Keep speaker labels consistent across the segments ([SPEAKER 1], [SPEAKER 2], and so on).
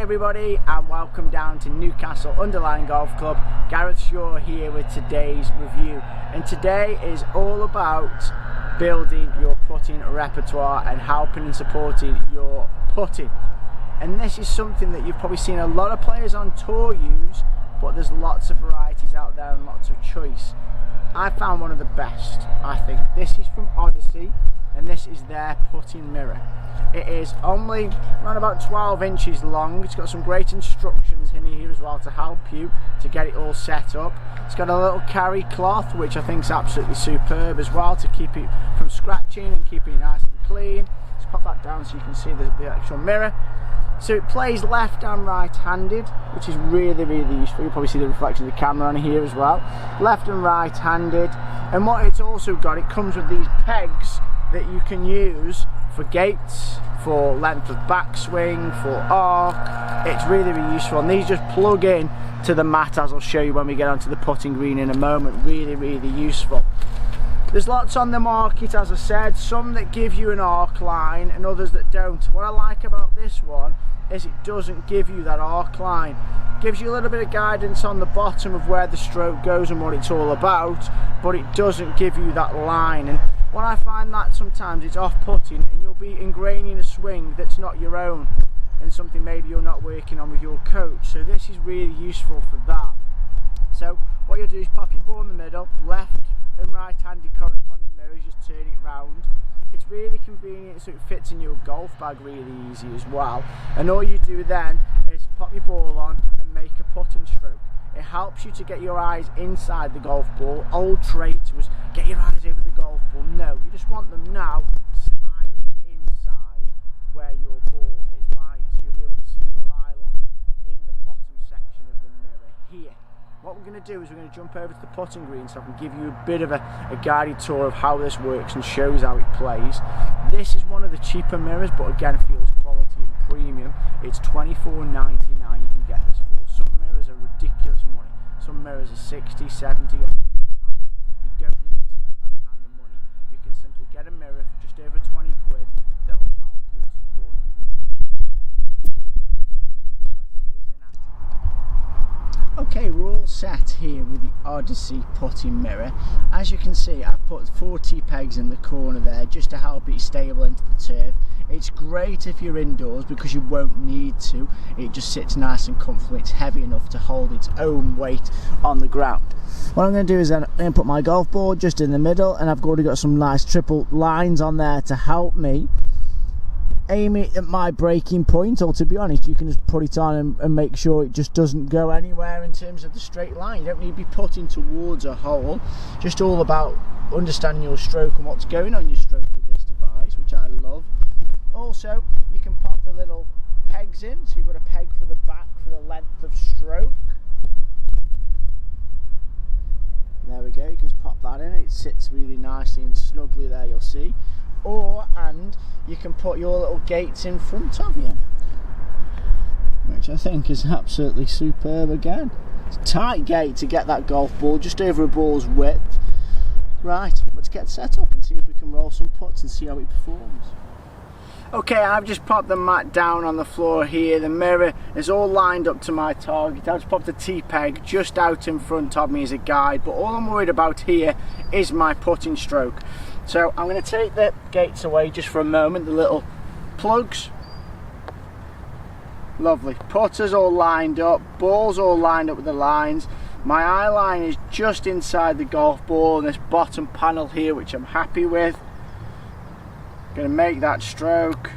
[SPEAKER 1] everybody, and welcome down to Newcastle Underline Golf Club. Gareth Shaw here with today's review, and today is all about building your putting repertoire and helping and supporting your putting. And this is something that you've probably seen a lot of players on tour use, but there's lots of varieties out there and lots of choice. I found one of the best, I think. This is from Odyssey, and this is their putting mirror. It is only around about 12 inches long. It's got some great instructions in here as well to help you to get it all set up. It's got a little carry cloth, which I think is absolutely superb as well, to keep it from scratching and keeping it nice and clean. Let's pop that down so you can see the actual mirror. So it plays left and right handed, which is really useful. You'll probably see the reflection of the camera on here as well. Left and right handed. And what it's also got, it comes with these pegs that you can use for gates, for length of backswing, for arc. It's really useful, and these just plug in to the mat, as I'll show you when we get onto the putting green in a moment. Really useful. There's lots on the market, as I said, some that give you an arc line and others that don't. What I like about this one is it doesn't give you that arc line. It gives you a little bit of guidance on the bottom of where the stroke goes and what it's all about, but it doesn't give you that line. And when I find that sometimes it's off-putting, and you'll be ingraining a swing that's not your own and something maybe you're not working on with your coach. So this is really useful for that. So what you'll do is pop your ball in the middle, left and right-handed corresponding mirrors, just turn it round. It's really convenient, so it fits in your golf bag really easy as well. And all you do then is pop your ball on and make a putting stroke. It helps you to get your eyes inside the golf ball. Old trait was get your eyes over the golf ball. No, you just want them now slightly inside where your ball is lying. So you'll be able to see your eye line in the bottom section of the mirror here. What we're going to do is we're going to jump over to the putting green so I can give you a bit of a guided tour of how this works and shows how it plays. This is one of the cheaper mirrors, but again feels quality and premium. It's $24.99 you can get this for. Some mirrors are ridiculous money. Some mirrors are 60, 70, or £100. You don't need to spend that kind of money. You can simply get a mirror for just over 20 quid that will help you and support you. Okay, we're all set here with the Odyssey putting mirror. As you can see, I've put 4 T-pegs in the corner there just to help it stable into the turf. It's great if you're indoors because you won't need to. It just sits nice and comfortably. It's heavy enough to hold its own weight on the ground. What I'm going to do is then I'm going to put my golf ball just in the middle, and I've already got some nice triple lines on there to help me aim it at my breaking point, or to be honest, you can just put it on and make sure it just doesn't go anywhere in terms of the straight line. You don't need to be putting towards a hole. Just all about understanding your stroke and what's going on your stroke with this device, which I love. Also, you can pop the little pegs in, so you've got a peg for the back for the length of stroke. There we go, you can just pop that in, it sits really nicely and snugly there, you'll see. And you can put your little gates in front of you, which I think is absolutely superb again. It's a tight gate to get that golf ball just over a ball's width. Right, let's get set up and see if we can roll some putts and see how it performs. Okay, I've just popped the mat down on the floor here. The mirror is all lined up to my target. I've just popped the T-peg just out in front of me as a guide, but all I'm worried about here is my putting stroke. So I'm going to take the gates away just for a moment, the little plugs. Lovely. Putters all lined up, balls all lined up with the lines. My eye line is just inside the golf ball in this bottom panel here, which I'm happy with. Going to make that stroke,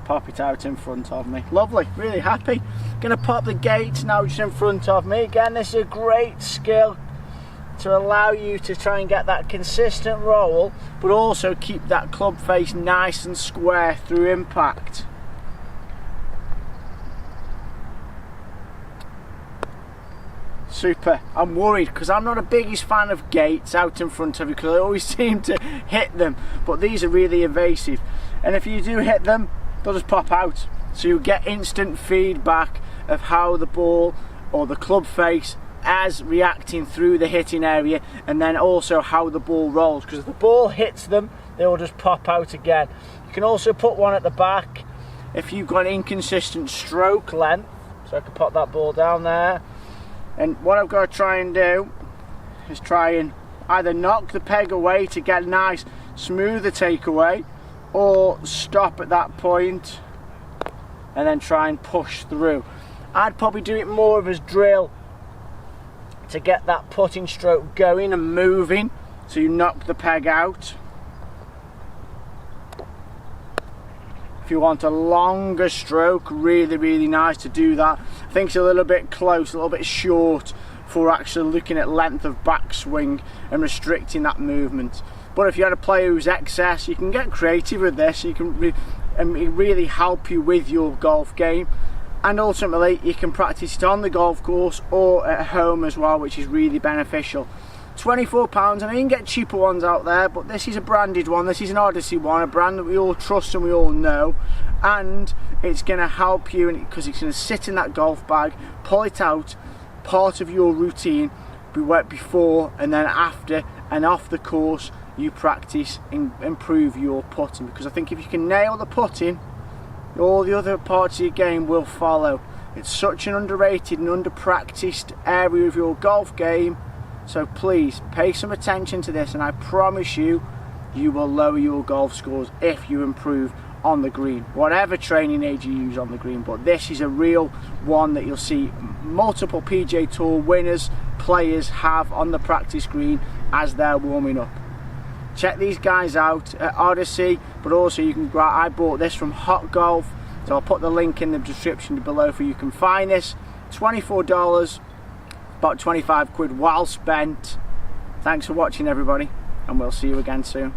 [SPEAKER 1] pop it out in front of me. Lovely, really happy. Going to pop the gates now just in front of me. Again, this is a great skill to allow you to try and get that consistent roll, but also keep that club face nice and square through impact. Super. I'm worried because I'm not a biggest fan of gates out in front of you because I always seem to hit them, but these are really evasive, and if you do hit them, they'll just pop out, so you get instant feedback of how the ball or the club face as reacting through the hitting area, and then also how the ball rolls, because if the ball hits them, they will just pop out again. You can also put one at the back if you've got an inconsistent stroke length. So I can pop that ball down there, and what I've got to try and do is try and either knock the peg away to get a nice smoother takeaway, or stop at that point and then try and push through. I'd probably do it more of as drill to get that putting stroke going and moving, so you knock the peg out. If you want a longer stroke, really nice to do that. I think it's a little bit close, a little bit short for actually looking at length of backswing and restricting that movement. But if you had a player who's excess, you can get creative with this. You can really help you with your golf game, and ultimately you can practice it on the golf course or at home as well, which is really beneficial. £24, and you can get cheaper ones out there, but this is a branded one. This is an Odyssey one, a brand that we all trust and we all know, and it's going to help you because it's going to sit in that golf bag, pull it out, part of your routine, be wet before and then after, and off the course you practice and improve your putting, because I think if you can nail the putting, all the other parts of your game will follow. It's such an underrated and under-practiced area of your golf game. So please pay some attention to this, and I promise you, you will lower your golf scores if you improve on the green, whatever training aid you use on the green. But this is a real one that you'll see multiple PGA Tour winners, players have on the practice green as they're warming up. Check these guys out at Odyssey, but also you can grab, I bought this from Hot Golf, so I'll put the link in the description below for you can find this. $24, about 25 quid well spent. Thanks for watching everybody, and we'll see you again soon.